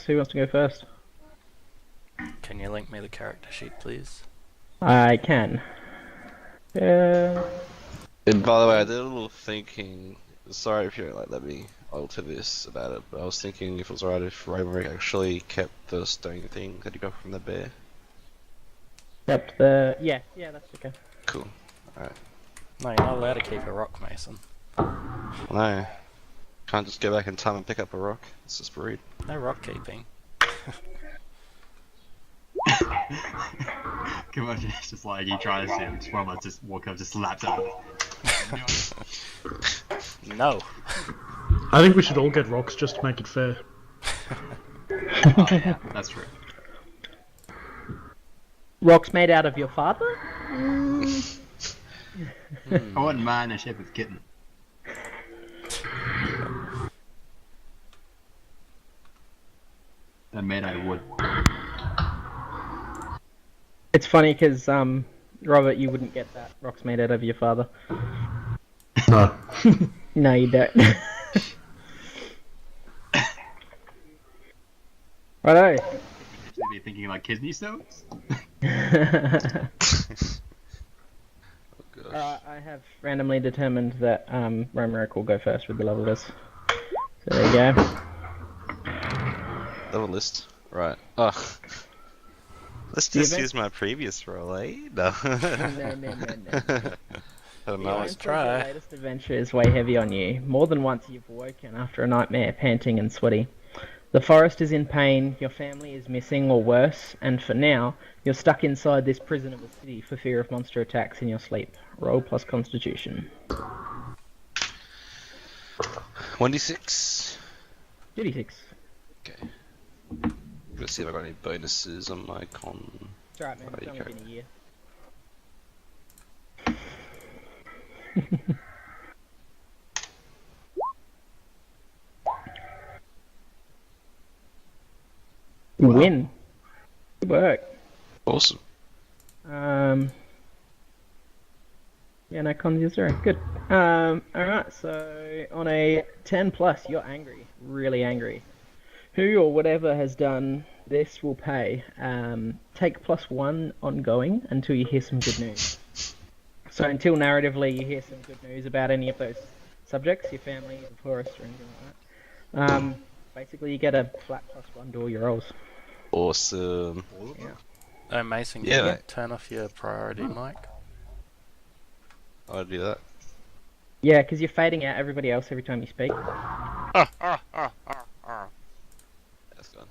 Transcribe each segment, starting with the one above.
Who wants to go first? Can you link me the character sheet, please? I can. And by the way, I did a little thinking. Sorry if you don't let me alter this about it, but I was thinking if it was alright if Romerick actually kept the stone thing that he got from the bear. Yep, the... Yeah, that's okay. Cool. Alright. No, you're not allowed to keep a rock, Mason. Well, no. Can't just go back in time and pick up a rock. It's just rude. No rock keeping. Come on, it's just like he tries to, and Swelmer just walk up, just slaps at him. No. I think we should all get rocks just to make it fair. Oh, yeah, that's true. Rocks made out of your father? I want man in the shape of kitten. They're made out of wood. It's funny because, Robert, you wouldn't get that. Rocks made out of your father. No. No, you don't. Righto. Should be thinking like kidney stones? Alright, I have randomly determined that Romerick will go first with the level list. So there you go. Level list. Right. Oh. Let's Do you just think- use my previous roll, eh? No. No. I don't The know. Lions try. Club's latest adventure is way heavy on you. More than once you've woken after a nightmare, panting and sweaty. The forest is in pain, your family is missing or worse, and for now, you're stuck inside this prison of a city for fear of monster attacks in your sleep. Roll plus constitution. 1d6. 36. Okay. Let's see if I got any bonuses on my con. It's alright, man. It's Right, only okay. been a year. Wow. Win. Good work. Awesome. Yeah, no cons, you're 0. Good. Alright, so on a 10 plus, you're angry. Really angry. Who or whatever has done this will pay. Take +1 ongoing until you hear some good news. So until narratively you hear some good news about any of those subjects, your family, the forest, or anything like that. Basically you get a flat +1 to all your rolls. Awesome. Yeah. Oh, Mason, Yeah, can you mate. turn off your priority mic? I'll do that. Yeah, because you're fading out everybody else every time you speak. That's gone.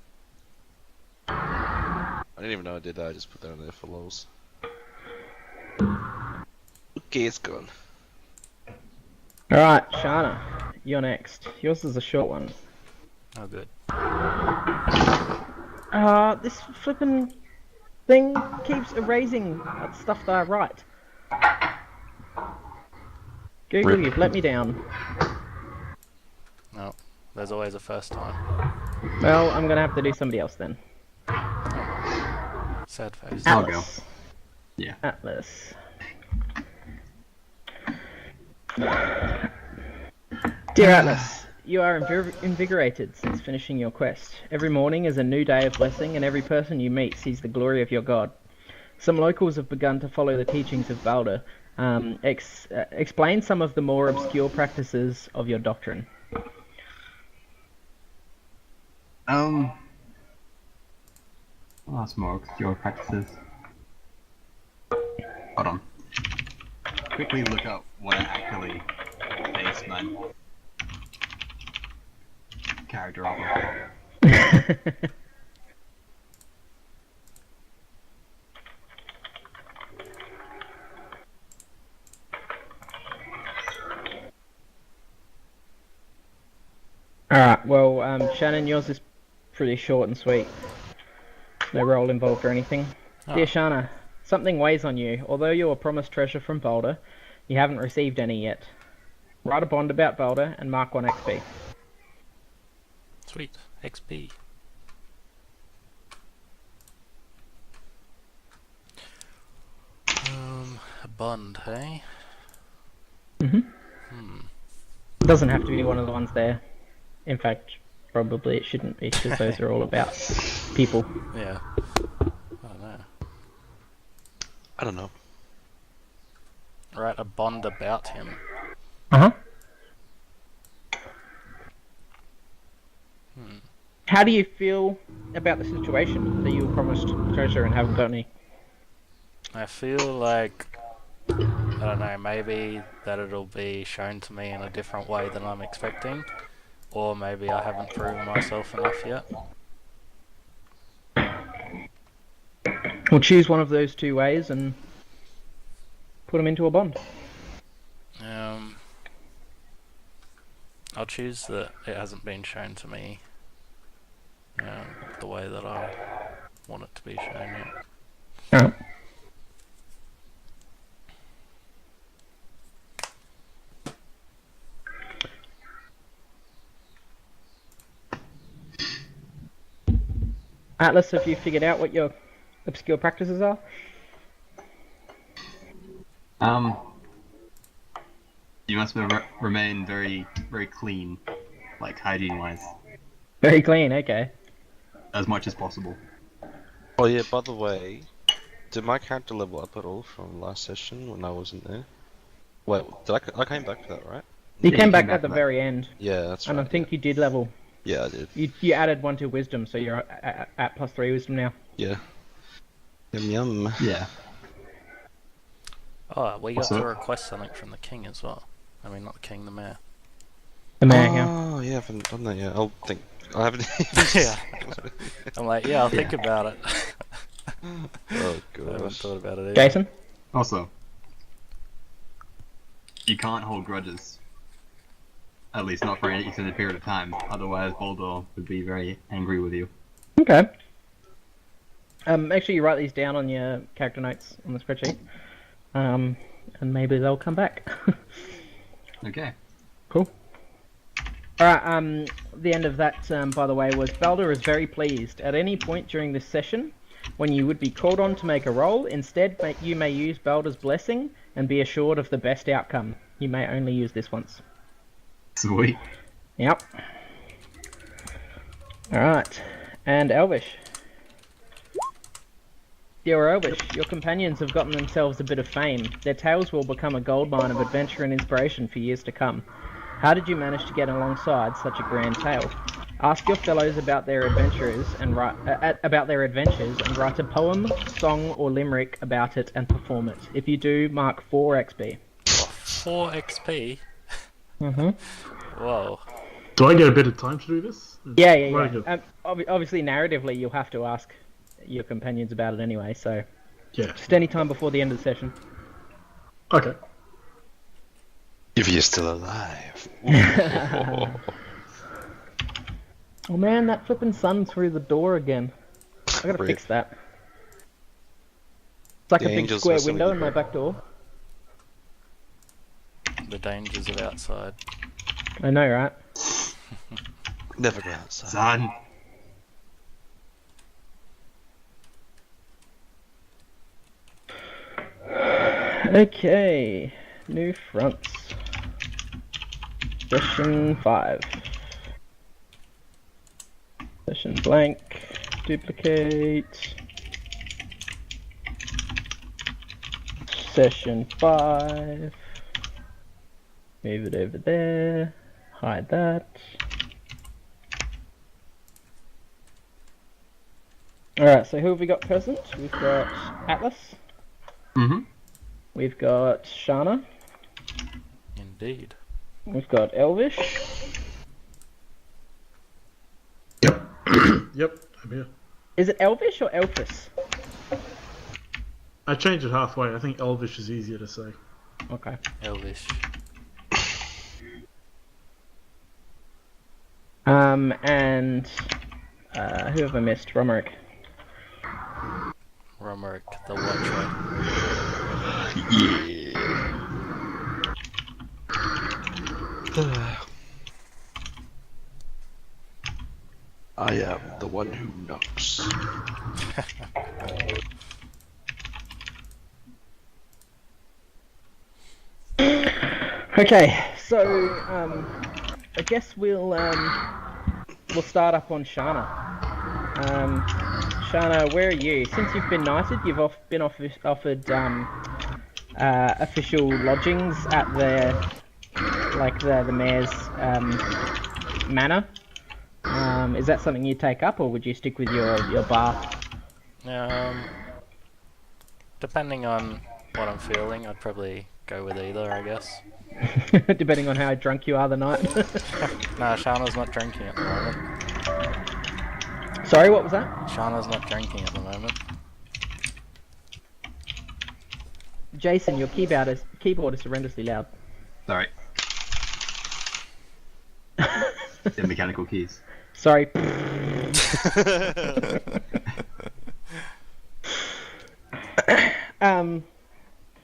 I didn't even know I did that. I just put that on there for lols. Okay, it's gone. Alright, Shana, you're next. Yours is a short one. Oh, good. This flippin' thing keeps erasing stuff that I write. Google, Rip. you've let me down. No, there's always a first time. Well, I'm gonna have to do somebody else then. Sad face. I'll go. Atlas. Yeah. Atlas. Dear Atlas, you are invigorated since finishing your quest. Every morning is a new day of blessing, and every person you meet sees the glory of your god. Some locals have begun to follow the teachings of Balder. Explain some of the more obscure practices of your doctrine. Well, that's more obscure practices. Hold on. Quickly look up what I actually based my character off of. Alright, well, Shannon, yours is pretty short and sweet. No role involved or anything. Oh. Dear Shana, something weighs on you. Although you were promised treasure from Balder, you haven't received any yet. Write a bond about Balder and mark 1 XP. Sweet. XP. A bond, hey? It doesn't have to be one of the ones there. In fact, probably it shouldn't be, because those are all about people. Yeah. I don't know. I don't know. Write a bond about him. Uh-huh. Hmm. How do you feel about the situation that you were promised treasure and haven't got any? I feel like, I don't know, maybe that it'll be shown to me in a different way than I'm expecting, or maybe I haven't proven myself enough yet. We'll choose one of those two ways and put them into a bond. I'll choose that it hasn't been shown to me the way that I want it to be shown yet. Alright. Atlas, have you figured out what your obscure practices are? You must remain very, very clean, like hygiene-wise, Very clean, okay. as much as possible. Oh yeah, by the way, did my character level up at all from last session when I wasn't there? Wait, I came back for that, right? You Yeah, came you back came back at the for that. very end, Yeah, that's right. and I think you did level. Yeah, I did. You added 1 to wisdom, so you're at +3 wisdom now. Yeah. Yum yum. Yeah. Oh, we got What's to that? request something from the king as well. I mean, not the king, the mayor. The man, yeah. Oh, yeah, I haven't done that yet. I'll think. I haven't. Yeah. I'm like, yeah, I'll think about it. Oh I haven't gosh. thought about it either. Jason? Also, you can't hold grudges. At least not for any extended period of time. Otherwise, Boldor would be very angry with you. Okay. Make sure you write these down on your character notes on the spreadsheet. And maybe they'll come back. Okay. Cool. Alright, the end of that, by the way, was Baldur is very pleased. At any point during this session, when you would be called on to make a roll, instead you may use Baldur's Blessing and be assured of the best outcome. You may only use this once. Sweet. Yep. Alright. And Elvish. Dear Elvish, your companions have gotten themselves a bit of fame. Their tales will become a goldmine of adventure and inspiration for years to come. How did you manage to get alongside such a grand tale? Ask your fellows about their adventures and write a poem, song, or limerick about it and perform it. If you do, mark 4 XP. 4 XP? Mm-hmm. Whoa. Do I get a bit of time to do this? Yeah. Very good. Obviously, narratively, you'll have to ask your companions about it anyway, so Yeah. just any time before the end of the session. Okay. If you're still alive. Oh man, that flipping sun through the door again. I gotta Rip. fix that. It's like The a big angels square messing with window you, in my bro. back door. The dangers of outside. I know, right? Never go outside. Son. Okay, new fronts. Session 5. Session blank. Duplicate. Session 5. Move it over there. Hide that. Alright, so who have we got present? We've got Atlas. Mm-hmm. We've got Shana. Indeed. We've got Elvish. Yep. Yep. I'm here. Is it Elvish or Elfis? I changed it halfway. I think Elvish is easier to say. Okay. Elvish. And who have I missed? Romerick. Romerick, the Watcher. I am the one who knocks. Okay, so I guess we'll we'll start up on Shana. Shana, where are you? Since you've been knighted, you've been offered official lodgings at the mayor's manor. Is that something you take up, or would you stick with your bar? Depending on what I'm feeling, I'd probably go with either, I guess. Depending on how drunk you are the night. No, Shana's not drinking at the moment. Sorry, what was that? Shana's not drinking at the moment. Jason, your keyboard is horrendously loud. Sorry. The mechanical keys. Sorry.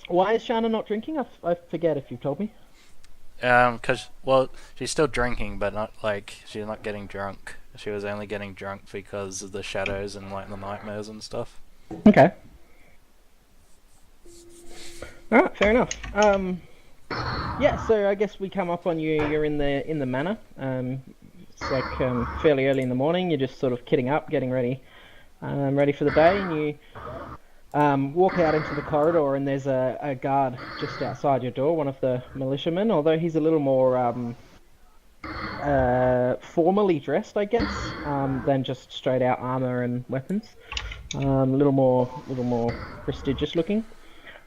Why is Shana not drinking? I forget if you've told me. Well, she's still drinking, but not she's not getting drunk. She was only getting drunk because of the shadows and the nightmares and stuff. Okay. Alright, fair enough. Yeah, so I guess we come up on you. You're in the manor. It's fairly early in the morning. You're just sort of kitting up, getting ready, ready for the day, and you walk out into the corridor, and there's a guard just outside your door, one of the militiamen, although he's a little more formally dressed, I guess, than just straight out armor and weapons. A little more prestigious looking.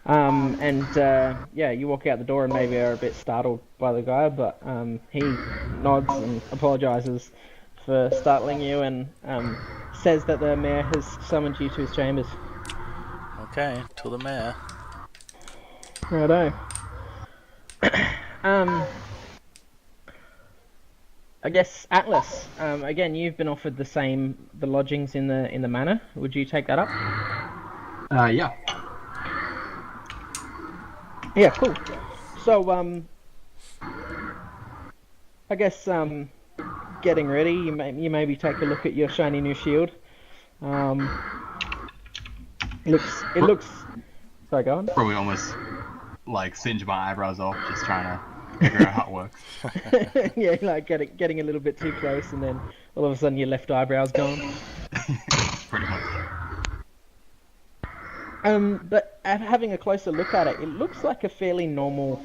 Yeah, you walk out the door and maybe are a bit startled by the guy, but he nods and apologizes for startling you, and says that the mayor has summoned you to his chambers. Okay, to the mayor. Righto. I guess Atlas. Again, you've been offered the lodgings in the manor. Would you take that up? Yeah. Yeah, cool. So I guess getting ready. You maybe take a look at your shiny new shield. It looks. Sorry, go on. Probably almost singe my eyebrows off, just trying to figure out how it works. Yeah, getting a little bit too close, and then all of a sudden your left eyebrow's gone. Pretty much. But having a closer look at it, it looks like a fairly normal,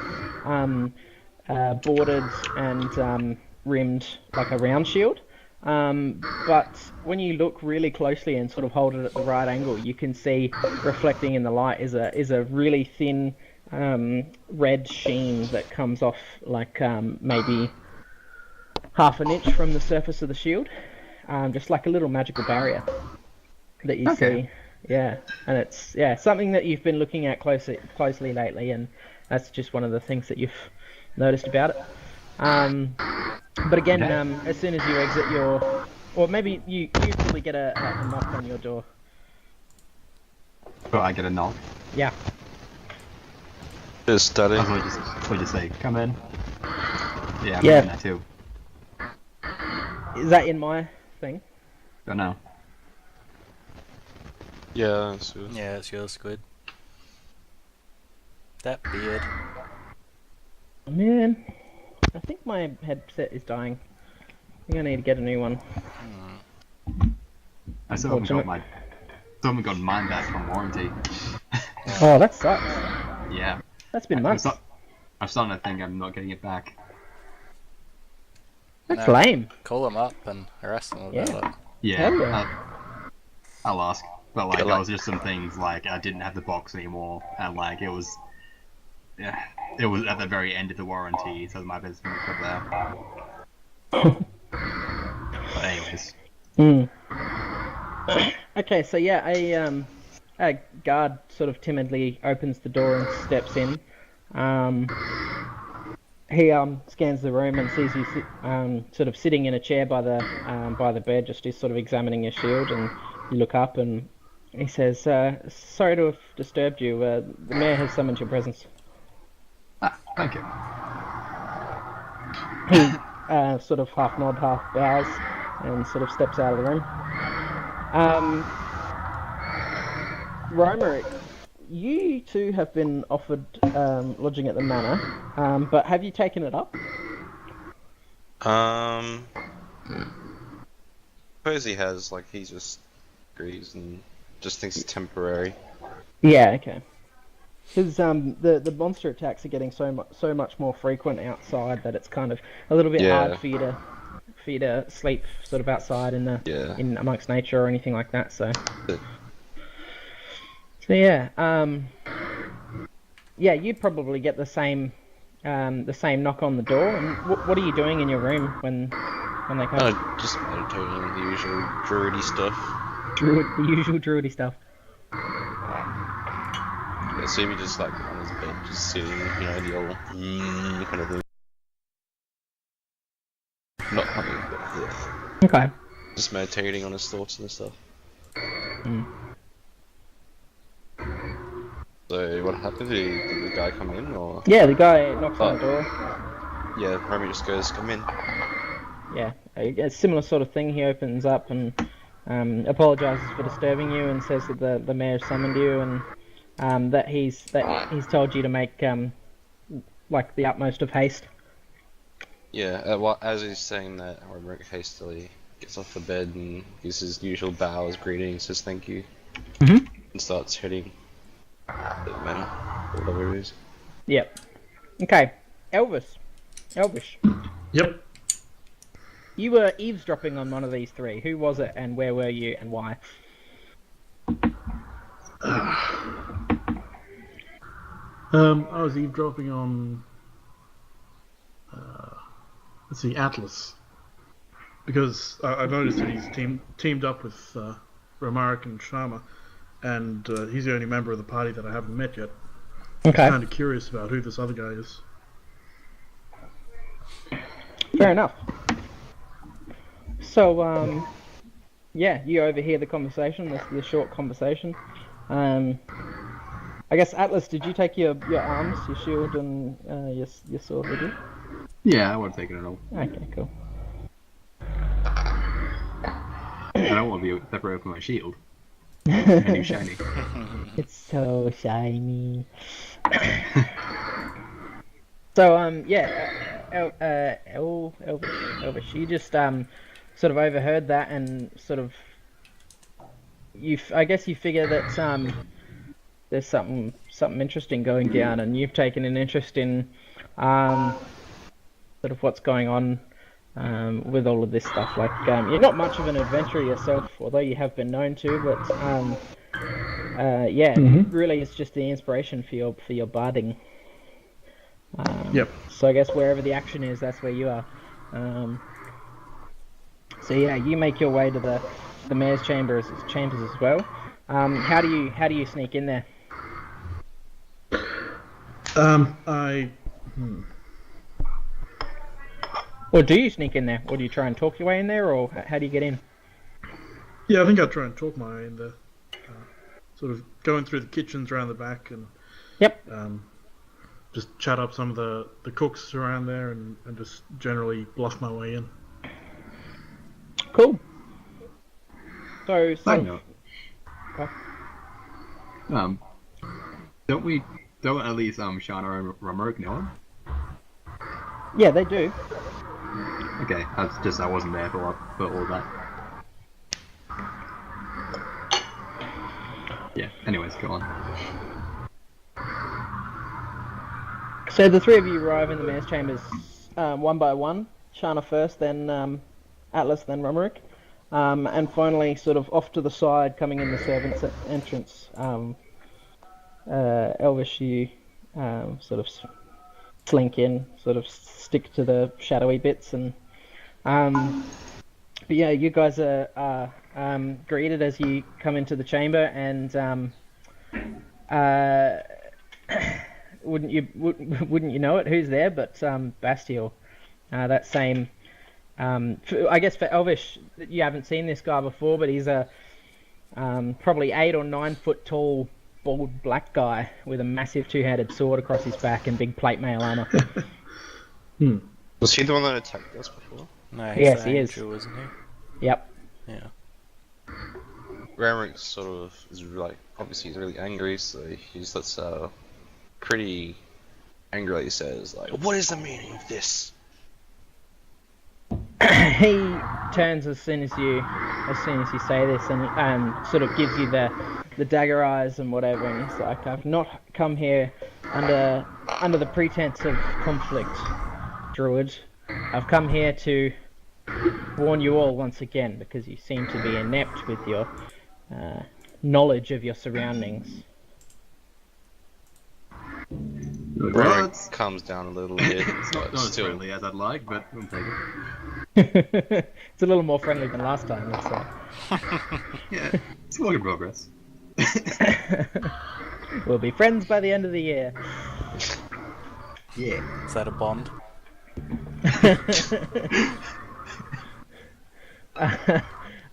bordered and rimmed, a round shield. But when you look really closely and sort of hold it at the right angle, you can see reflecting in the light is a really thin red sheen that comes off maybe half an inch from the surface of the shield, just like a little magical barrier that you see. Yeah, and it's something that you've been looking at closely lately, and that's just one of the things that you've noticed about it. But again, as soon as you exit or maybe you probably get a knock on your door. Oh, I get a knock. Yeah. Just study. We'll just say, come in. Yeah, I'm Yeah. doing that too. Is that in my thing? Don't know. Yeah, that's good. Yeah, it's yours, Squid. That beard. Man, I think my headset is dying. I think I need to get a new one. I still haven't got mine back from warranty. Oh, that sucks. Yeah. That's been months. I'm starting to think I'm not getting it back. That's lame. Call them up and harass them about it. Yeah. Hell yeah. I'll ask. But Yeah, there was just some things I didn't have the box anymore, and it was at the very end of the warranty, so my business was there. But anyways. Okay, so yeah, a guard sort of timidly opens the door and steps in. He scans the room and sees you sort of sitting in a chair by the bed, just sort of examining your shield, and you look up and he says, "Sorry to have disturbed you. The mayor has summoned your presence." Ah, thank you. He sort of half nod, half bows, and sort of steps out of the room. Romer, you two have been offered lodging at the manor, but have you taken it up? suppose he has, like, he just agrees and just thinks it's temporary. Yeah, okay. Because the monster attacks are getting so much more frequent outside that it's kind of a little bit hard Yeah. for you to sleep sort of outside Yeah. in amongst nature or anything like that. So But- yeah, yeah, you'd probably get the same knock on the door. And what are you doing in your room when they come? Just meditating, the usual druidy stuff. The usual druidy stuff. Yeah, so maybe just like on his bed, just sitting, the old kind of thing. Not hunting, but yeah. Okay. Just meditating on his thoughts and stuff. Mm. So what happened? Did the guy come in, or? Yeah, the guy knocks on the door. Yeah, Romy just goes, "Come in." Yeah, a similar sort of thing. He opens up and apologizes for disturbing you and says that the mayor summoned you and that he's told you to make like the utmost of haste. Yeah, well, as he's saying that, Romy hastily gets off the bed and gives his usual bows, greetings, says thank you, Mhm. and starts heading to the manor, or whatever it is. Yep. Okay, Elvis. Yep. You were eavesdropping on one of these three. Who was it, and where were you, and why? I was eavesdropping on, let's see, Atlas, because I noticed that he's teamed up with Romarik and Sharma, and he's the only member of the party that I haven't met yet. Okay. I'm kind of curious about who this other guy is. Fair enough. So, yeah, you overhear the conversation, the short conversation. I guess, Atlas, did you take your arms, your shield, and your sword with you? Yeah, I would have taken it all. Okay, cool. I don't want to be separated from my shield. And he's shiny. It's so shiny. So, yeah, Elvish, you just sort of overheard that and sort of I guess you figure that there's something interesting going down, and you've taken an interest in sort of what's going on with all of this stuff. Like, you're not much of an adventurer yourself, although you have been known to, but yeah, really it's just the inspiration for your barding. Yep. So I guess wherever the action is, that's where you are. So yeah, you make your way to the mayor's chambers as well. How do you sneak in there? Or do you sneak in there, or do you try and talk your way in there, or how do you get in? Yeah, I think I'll try and talk my way in there. Sort of going through the kitchens around the back and Yep. just chat up some of the cooks around there and just generally bluff my way in. Cool. So Side note. Okay. Don't at least Shana and Romarik know him? Yeah, they do. Okay, that's just I wasn't there for all that. Yeah. Anyways, go on. So the three of you arrive in the mayor's chambers one by one. Shana first, then Atlas, then Romerick. And finally, sort of off to the side, coming in the servants' entrance, Elvish, you sort of slink in, sort of stick to the shadowy bits, and but yeah, you guys are greeted as you come into the chamber, and wouldn't you know it? Who's there? But Bastiel, that same. I guess for Elvish, you haven't seen this guy before, but he's a probably 8 or 9 foot tall, bald black guy with a massive two-handed sword across his back and big plate mail armor. Was he the one that attacked us before? No, he's Yes, the he is. angel, isn't he? Yep. Yeah. Ramrick sort of is like, obviously he's really angry, so he just lets pretty angrily says like, "What is the meaning of this?" He turns as soon as you say this, and sort of gives you the dagger eyes and whatever, and he's like, "I've not come here under the pretense of conflict, Druid. I've come here to warn you all once again because you seem to be inept with your knowledge of your surroundings." Well, Remrick calms down a little bit, it's not but as still. friendly as I'd like, but we'll take it. It's a little more friendly than last time, let's say. Yeah, it's work in progress. We'll be friends by the end of the year. Yeah. Is that a bond?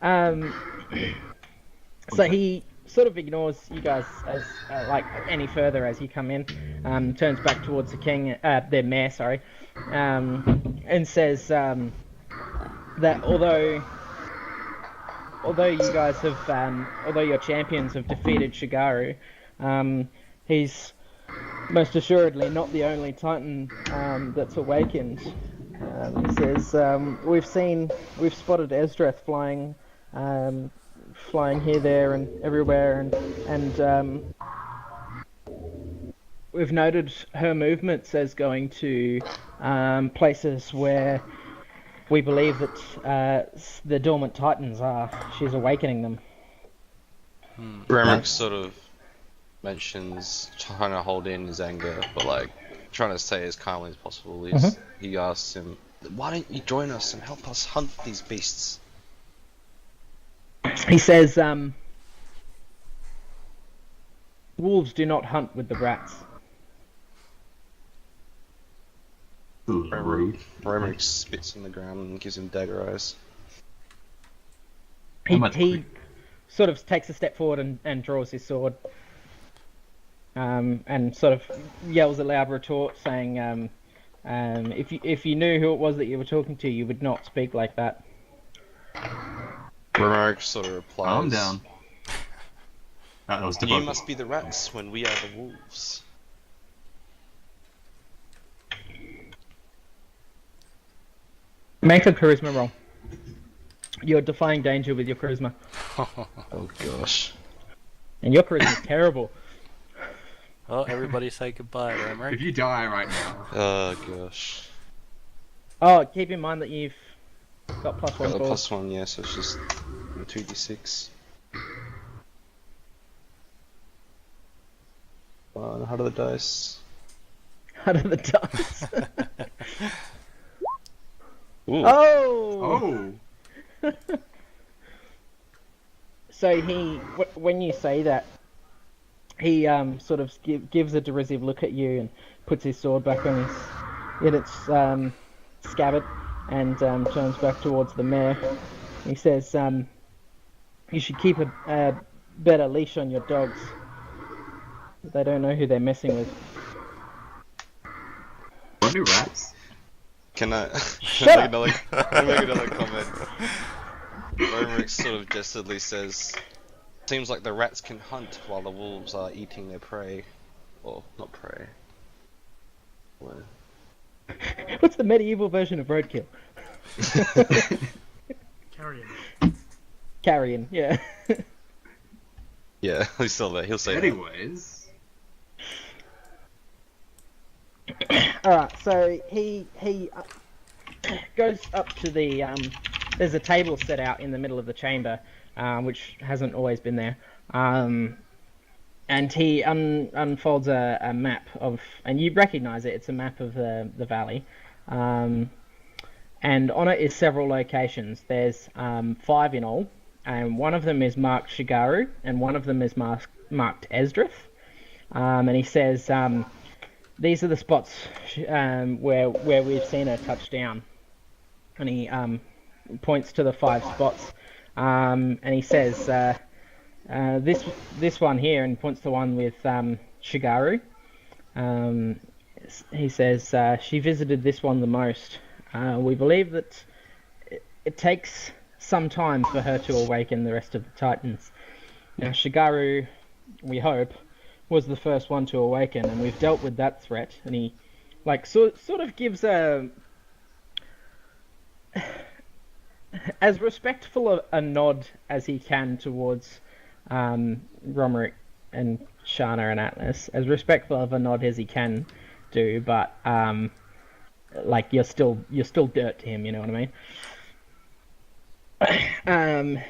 um, so he sort of ignores you guys as like any further as you come in. Turns back towards the king, their mayor, sorry, and says that although you guys have, although your champions have defeated Shigaru, he's most assuredly not the only Titan that's awakened. He says, we've spotted Esdrath flying here, there, and everywhere, and we've noted her movements as going to places where we believe that the dormant Titans are. She's awakening them. Remrick sort of mentions trying to hold in his anger, but like trying to say as calmly as possible. He asks him, "Why don't you join us and help us hunt these beasts?" He says, wolves do not hunt with the rats. Rude. Remrick spits on the ground and gives him dagger eyes. He sort of takes a step forward and draws his sword, and sort of yells a loud retort, saying, if you knew who it was that you were talking to, you would not speak like that. Remrick sort of replies, Calm down. That was "You must be the rats when we are the wolves." Make a charisma roll. You're defying danger with your charisma. Oh gosh. And your charisma is terrible. Well, everybody say goodbye, If Remrick. you die right now, Oh gosh. Oh, keep in mind that you've got +1 Got the for +1, yeah, so it's just 2d6. How do the dice? out of the dice. Ooh. Oh! oh, So when you say that, he sort of gives a derisive look at you and puts his sword back on its scabbard and turns back towards the mayor. He says, "You should keep a better leash on your dogs. They don't know who they're messing with." what do rats? Can I Shut make another comment? Romerick sort of jestingly says, "Seems like the rats can hunt while the wolves are eating their prey. Or, not prey. Well, What's the medieval version of roadkill? Carrion. Carrion, yeah. yeah, he's still there, he'll say that. Anyways, Alright, so he goes up to the there's a table set out in the middle of the chamber, which hasn't always been there, and he unfolds a map of, and you recognise it, it's a map of the valley, and on it is several locations. There's 5 in all, and one of them is marked Shigaru, and one of them is marked Esdrath, and he says, these are the spots where we've seen her touch down. And he points to the 5 spots, and he says, this one here, and points to one with Shigaru. He says, she visited this one the most. We believe that it takes some time for her to awaken the rest of the Titans. Now, Shigaru, we hope, was the first one to awaken, and we've dealt with that threat. And he, like, sort of gives a as respectful a nod as he can towards Romerick and Shana and Atlas, as respectful of a nod as he can do, but like you're still dirt to him, you know what I mean?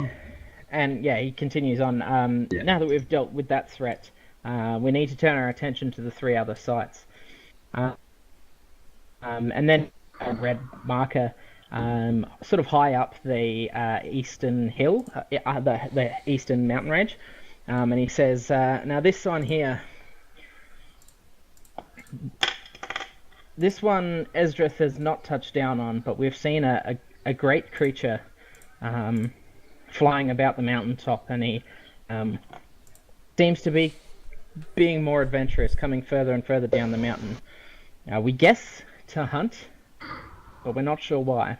And yeah, he continues on. Now that we've dealt with that threat, we need to turn our attention to the 3 other sites. And then a red marker sort of high up the eastern hill, the eastern mountain range. And he says, now this one here, this one Esdrith has not touched down on, but we've seen a great creature flying about the mountaintop, and he seems to be being more adventurous, coming further and further down the mountain. We guess to hunt, but we're not sure why.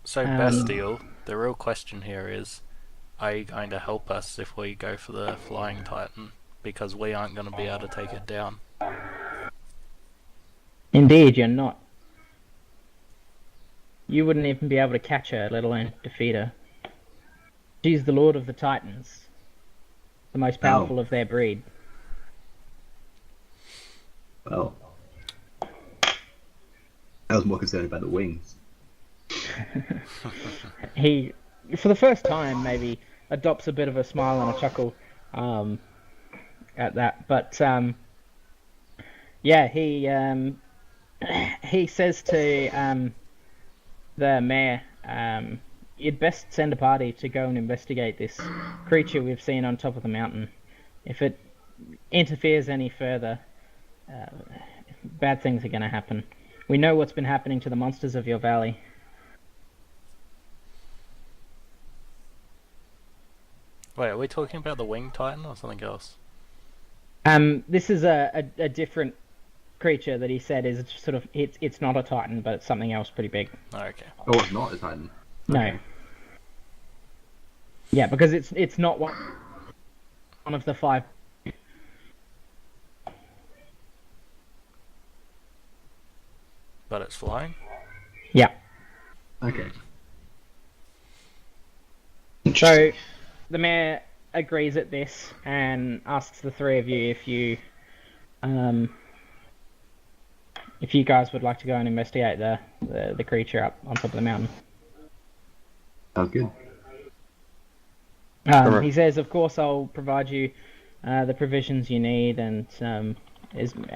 So, Bastille, the real question here is, are you going to help us if we go for the Flying Titan? Because we aren't going to be able to take it down. Indeed, you're not. You wouldn't even be able to catch her, let alone defeat her. She's the Lord of the Titans, the most powerful of their breed. Well, I was more concerned about the wings. He, for the first time, maybe adopts a bit of a smile and a chuckle at that. But yeah, he says to the mayor, you'd best send a party to go and investigate this creature we've seen on top of the mountain. If it interferes any further, bad things are going to happen. We know what's been happening to the monsters of your valley. Wait, are we talking about the Winged Titan or something else? This is a different creature that he said is sort of it's not a titan, but it's something else pretty big. Oh, okay. Oh, it's not a titan. No. Yeah, because it's not one of the 5. But it's flying? Yeah. Okay. So the mayor agrees at this and asks the 3 of you if you guys would like to go and investigate the creature up on top of the mountain. Sounds good. He says, of course, I'll provide you the provisions you need and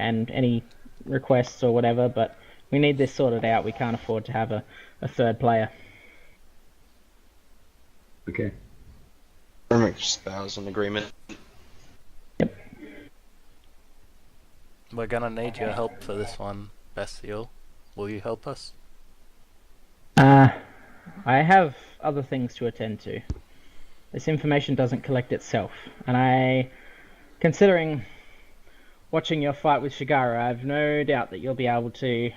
any requests or whatever, but we need this sorted out. We can't afford to have a 3rd player. Okay. Remick bows in agreement. Yep. We're gonna need your help for this one, Bastille. Will you help us? I have other things to attend to. This information doesn't collect itself, and considering watching your fight with Shigara, I've no doubt that you'll be able to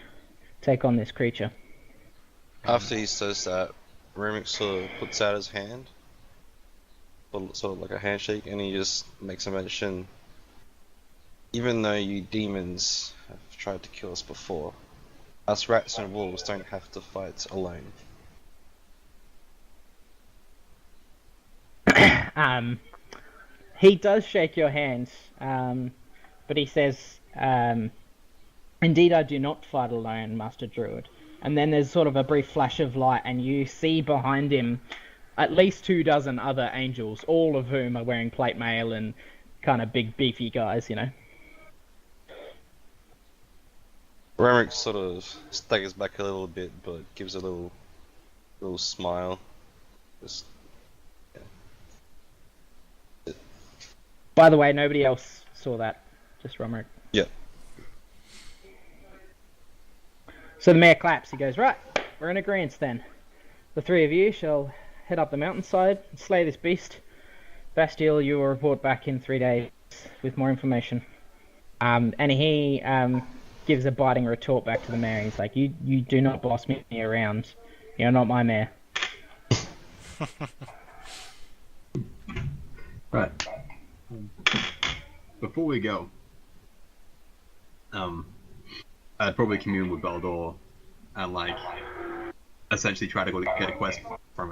take on this creature. After he says that, Remick sort of puts out his hand, sort of like a handshake, and he just makes a mention. Even though you demons have tried to kill us before, us rats and wolves don't have to fight alone. He does shake your hand, but he says, indeed I do not fight alone, Master Druid. And then there's sort of a brief flash of light, and you see behind him at least 24 other angels, all of whom are wearing plate mail and kind of big beefy guys, you know. Remick sort of staggers back a little bit, but gives a little smile. Just, yeah. By the way, nobody else saw that, just Romerick. Yeah. So the mayor claps. He goes, right, we're in agreement then. The 3 of you shall head up the mountainside and slay this beast. Bastille, you will report back in 3 days with more information. And he gives a biting retort back to the mayor. He's like, you do not boss me around. You're not my mayor. Right. Before we go, I'd probably commune with Beldor and like essentially try to get a quest from him.